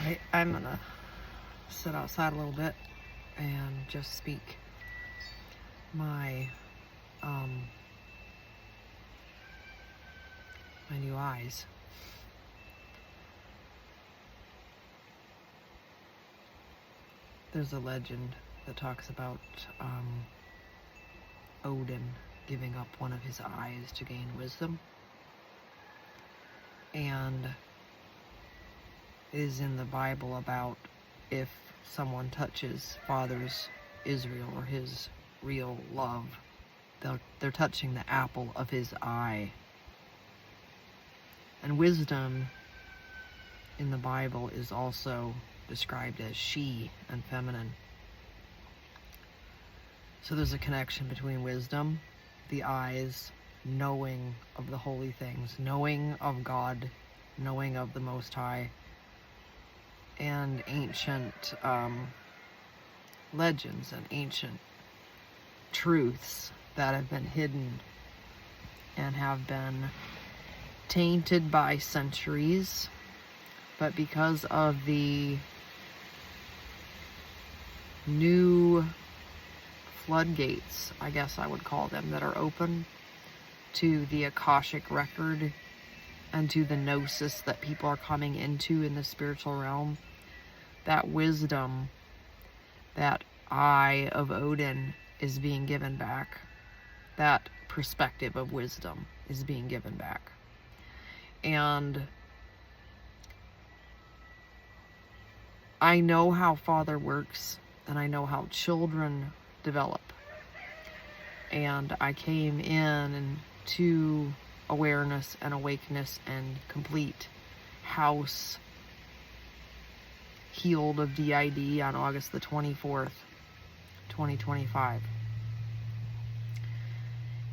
Alright, I'm gonna sit outside a little bit and just speak my my new eyes. There's a legend that talks about Odin giving up one of his eyes to gain wisdom, and it is in the Bible about if someone touches Father's Israel or his real love, they're touching the apple of his eye. And wisdom in the Bible is also described as she and feminine. So there's a connection between wisdom, the eyes, knowing of the holy things, knowing of God, knowing of the Most High, and ancient legends and ancient truths that have been hidden and have been tainted by centuries, but because of the new floodgates, I guess I would call them, that are open to the Akashic record and to the gnosis that people are coming into in the spiritual realm, that wisdom, that eye of Odin is being given back. That perspective of wisdom is being given back. And I know how Father works, and I know how children develop. And I came in to awareness and awakeness and complete house healed of DID on August the 24th, 2025.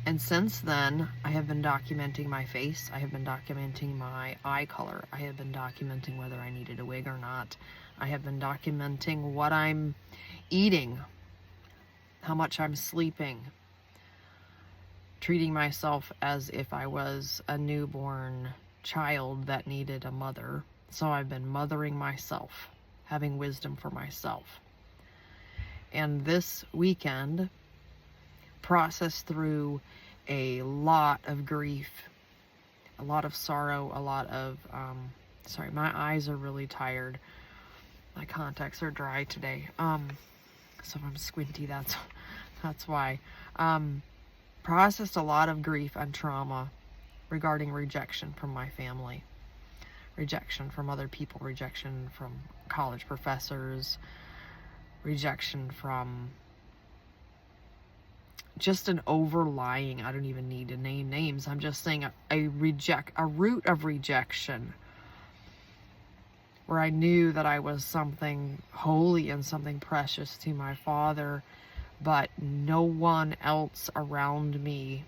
And since then, I have been documenting my face. I have been documenting my eye color. I have been documenting whether I needed a wig or not. I have been documenting what I'm eating, how much I'm sleeping, treating myself as if I was a newborn child that needed a mother. So I've been mothering myself, having wisdom for myself. And this weekend, processed through a lot of grief, a lot of sorrow, a lot of, sorry, my eyes are really tired. My contacts are dry today. So if I'm squinty, that's why. Processed a lot of grief and trauma regarding rejection from my family, rejection from other people, rejection from college professors, rejection from just an overlying, I don't even need to name names, I'm just saying a root of rejection, where I knew that I was something holy and something precious to my Father, but no one else around me,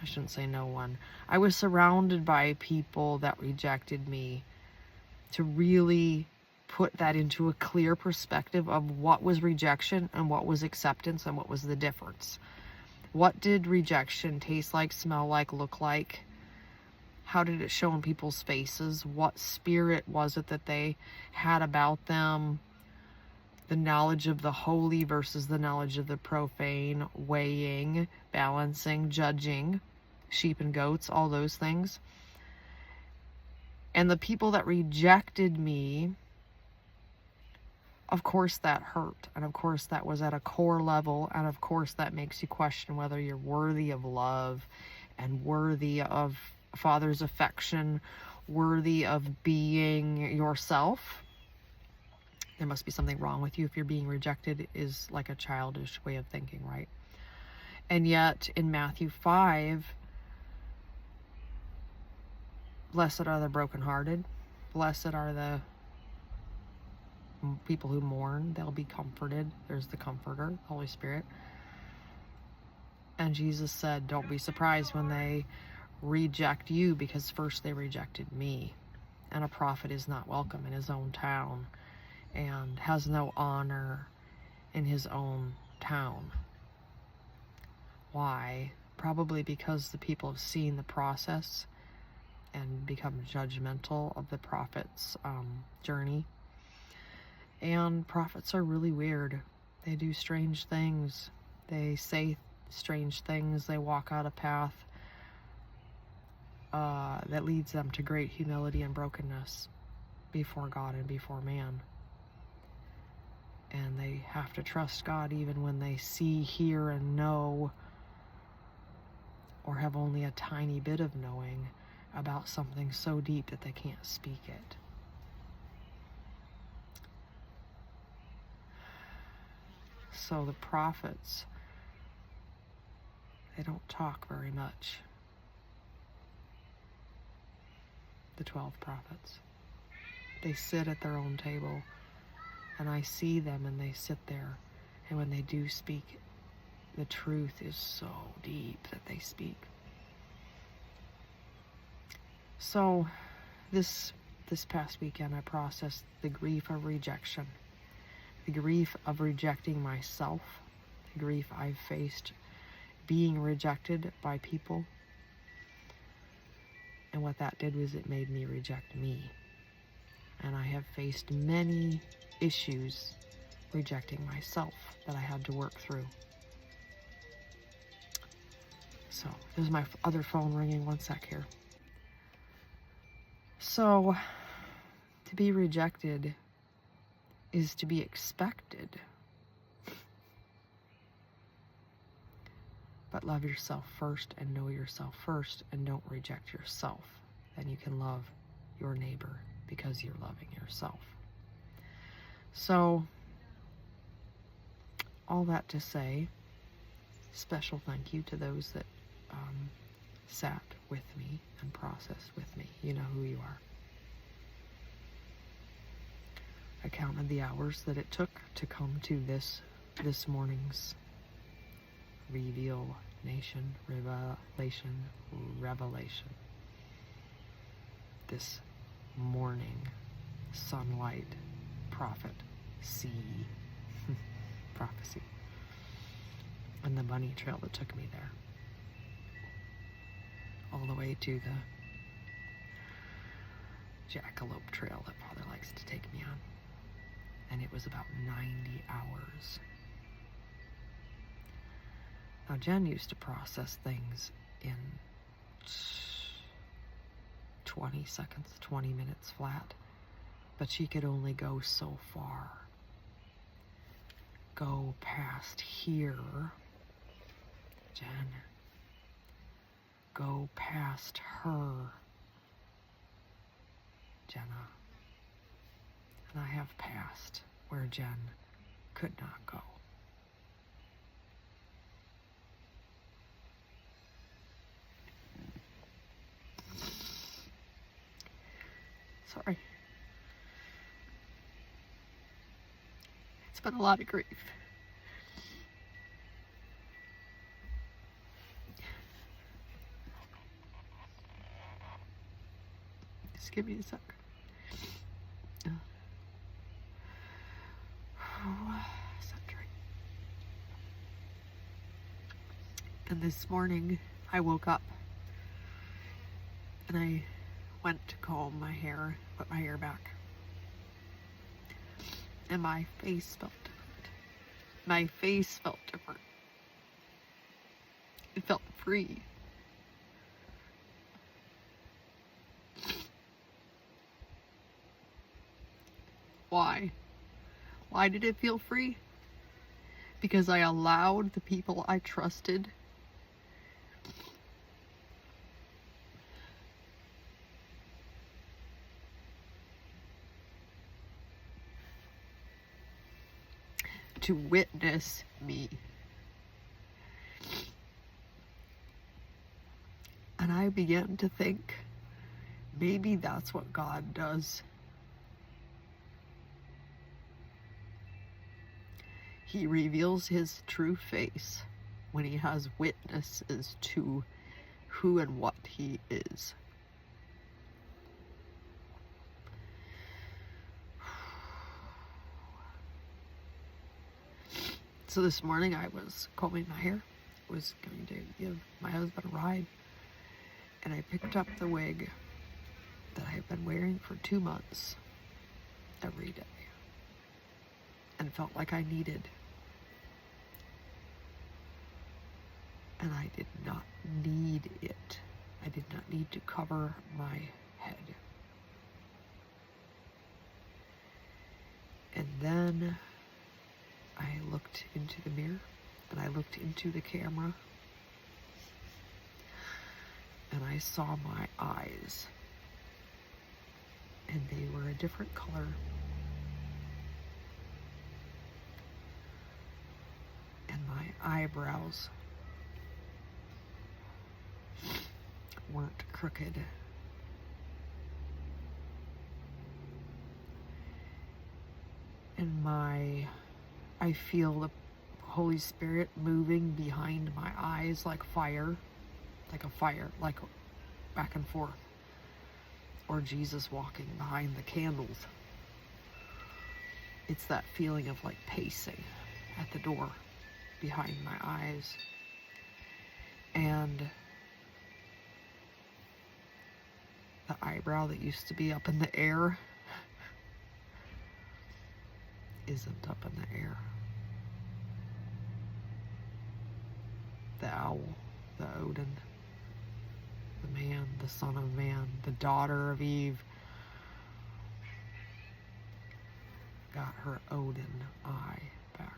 I shouldn't say no one, I was surrounded by people that rejected me. To really put that into a clear perspective of what was rejection and what was acceptance and what was the difference. What did rejection taste like, smell like, look like? How did it show in people's faces? What spirit was it that they had about them? The knowledge of the holy versus the knowledge of the profane, weighing, balancing, judging, sheep and goats, all those things. And the people that rejected me, of course that hurt, and of course that was at a core level, and of course that makes you question whether you're worthy of love and worthy of Father's affection, worthy of being yourself. There must be something wrong with you if you're being rejected, is like a childish way of thinking, right? And yet in Matthew 5, blessed are the brokenhearted, blessed are the people who mourn, they'll be comforted. There's the Comforter, Holy Spirit. And Jesus said, don't be surprised when they reject you, because first they rejected me. And a prophet is not welcome in his own town and has no honor in his own town. Why? Probably because the people have seen the process and become judgmental of the prophet's journey. And prophets are really weird. They do strange things. They say strange things. They walk out a path that leads them to great humility and brokenness before God and before man. And they have to trust God even when they see, hear, and know, or have only a tiny bit of knowing about something so deep that they can't speak it. So the prophets, they don't talk very much. The 12 prophets. They sit at their own table, and I see them and they sit there, and when they do speak, the truth is so deep that they speak. So this past weekend I processed the grief of rejection, the grief of rejecting myself, the grief I've faced being rejected by people. And what that did was it made me reject me. And I have faced many issues rejecting myself that I had to work through. So, there's my other phone ringing. One sec here. So, to be rejected is to be expected. But love yourself first and know yourself first, and don't reject yourself. Then you can love your neighbor because you're loving yourself. So, all that to say, special thank you to those that sat with me and processed with me. You know who you are. I counted the hours that it took to come to this morning's revelation. This morning sunlight prophet prophecy, and the bunny trail that took me there, all the way to the jackalope trail that Father likes to take me on. And it was about 90 hours. Now, Jen used to process things in 20 seconds, 20 minutes flat, but she could only go so far. Go past here, Jen. Go past her, Jenna. And I have passed where Jen could not go. Sorry. It's been a lot of grief. Just give me a sec. And this morning I woke up and I went to comb my hair, put my hair back, and my face felt different. My face felt different. It felt free. Why? Why did it feel free? Because I allowed the people I trusted to witness me. And I began to think, maybe that's what God does. He reveals his true face when he has witnesses to who and what he is. So this morning I was combing my hair, was going to give my husband a ride, and I picked up the wig crying for 2 months every day and felt like I needed. And I did not need it. I did not need to cover my head. And then I looked into the mirror and I looked into the camera and I saw my eyes. And they were a different color. And my eyebrows weren't crooked. And I feel the Holy Spirit moving behind my eyes like fire, like back and forth. Or Jesus walking behind the candles. It's that feeling of like pacing at the door behind my eyes. And the eyebrow that used to be up in the air isn't up in the air. The owl, the Odin, the man, the son of man, the daughter of Eve, got her Odin eye back.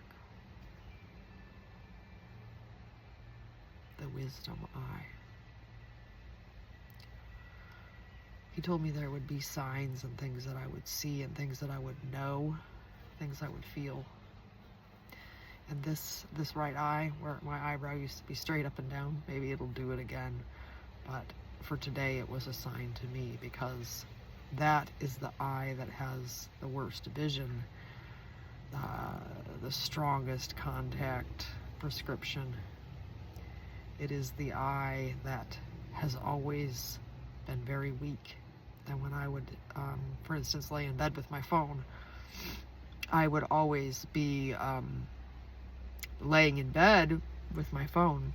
The wisdom eye. He told me there would be signs and things that I would see and things that I would know, things I would feel. And this right eye, where my eyebrow used to be straight up and down, maybe it'll do it again. But for today, it was a sign to me because that is the eye that has the worst vision, the strongest contact prescription. It is the eye that has always been very weak. And when I would, for instance, lay in bed with my phone, I would always be laying in bed with my phone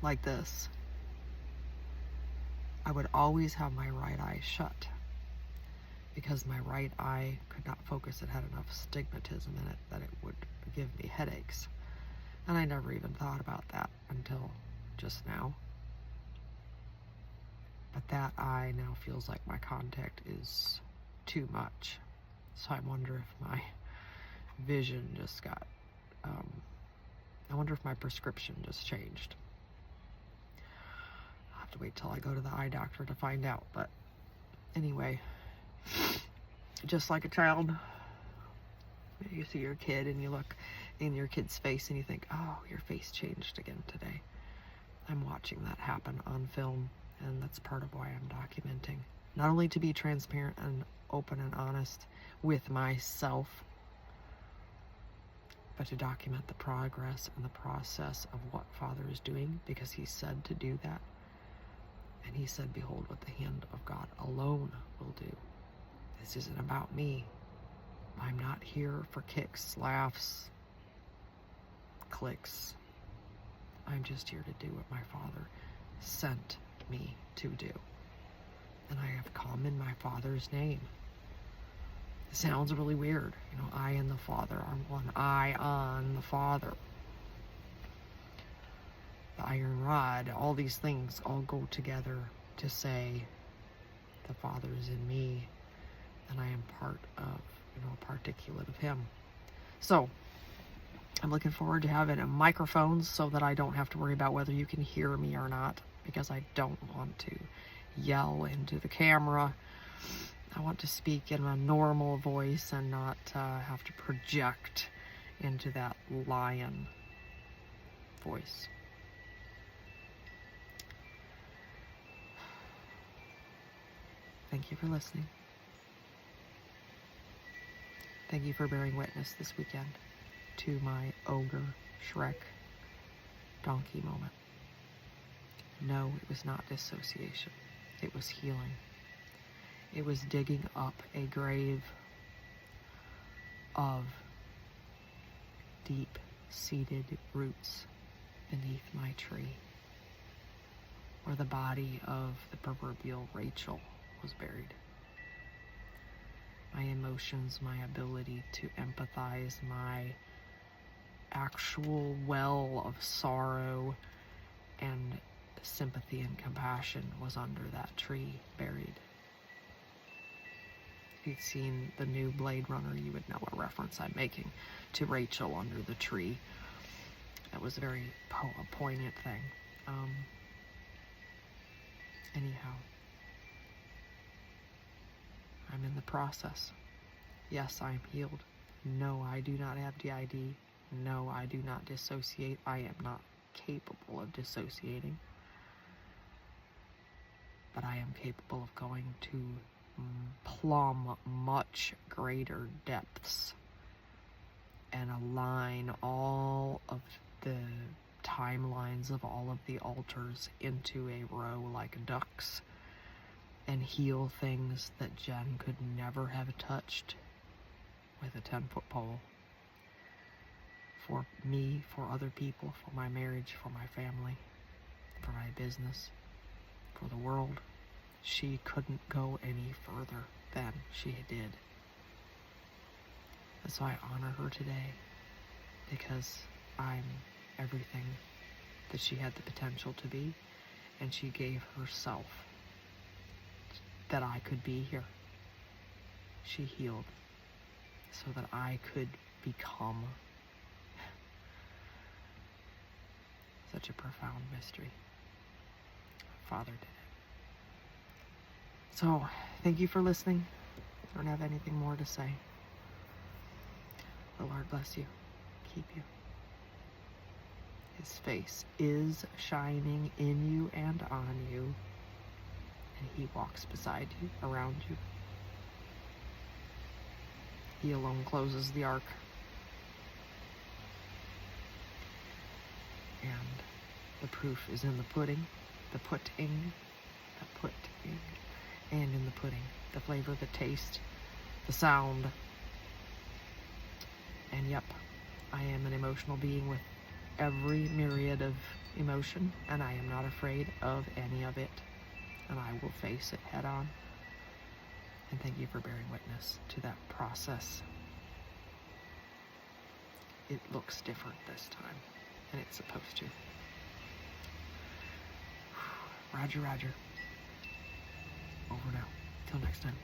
like this. I would always have my right eye shut because my right eye could not focus. It had enough stigmatism in it that it would give me headaches. And I never even thought about that until just now. But that eye now feels like my contact is too much. So I wonder if my vision just got, I wonder if my prescription just changed. I'll have to wait till I go to the eye doctor to find out. But anyway, just like a child, you see your kid and you look in your kid's face and you think, oh, your face changed again today. I'm watching that happen on film, and that's part of why I'm documenting. Not only to be transparent and open and honest with myself, but to document the progress and the process of what Father is doing, because he said to do that. And he said, behold what the hand of God alone will do. This isn't about me. I'm not here for kicks, laughs, clicks. I'm just here to do what my Father sent me to do. And I have come in my Father's name. It sounds really weird. You know, I and the Father are one. I on the Father. The iron rod, all these things all go together to say the Father is in me and I am part of, particulate of him. So I'm looking forward to having a microphone so that I don't have to worry about whether you can hear me or not, because I don't want to yell into the camera. I want to speak in a normal voice and not have to project into that lion voice. Thank you for listening. Thank you for bearing witness this weekend to my ogre, Shrek, donkey moment. No, it was not dissociation. It was healing. It was digging up a grave of deep-seated roots beneath my tree, where the body of the proverbial Rachel was buried. My emotions, my ability to empathize, my actual well of sorrow and sympathy and compassion was under that tree, buried. If you'd seen the new Blade Runner, you would know what reference I'm making to Rachel under the tree. That was a very poignant thing. Anyhow, I'm in the process. Yes, I am healed. No, I do not have DID. No, I do not dissociate. I am not capable of dissociating. But I am capable of going to plumb much greater depths and align all of the timelines of all of the altars into a row like ducks and heal things that Jen could never have touched with a 10-foot pole. For me, for other people, for my marriage, for my family, for my business, for the world. She couldn't go any further than she did. And so I honor her today because I'm everything that she had the potential to be, and she gave herself that I could be here. She healed so that I could become such a profound mystery. Father did it. So, thank you for listening. I don't have anything more to say. The Lord bless you, keep you. His face is shining in you and on you, and he walks beside you, around you. He alone closes the ark. And the proof is in the pudding, and in the pudding. The flavor, the taste, the sound. And yep, I am an emotional being with every myriad of emotion, and I am not afraid of any of it. And I will face it head on. And thank you for bearing witness to that process. It looks different this time, and it's supposed to. Roger, Roger. Over now. Till next time.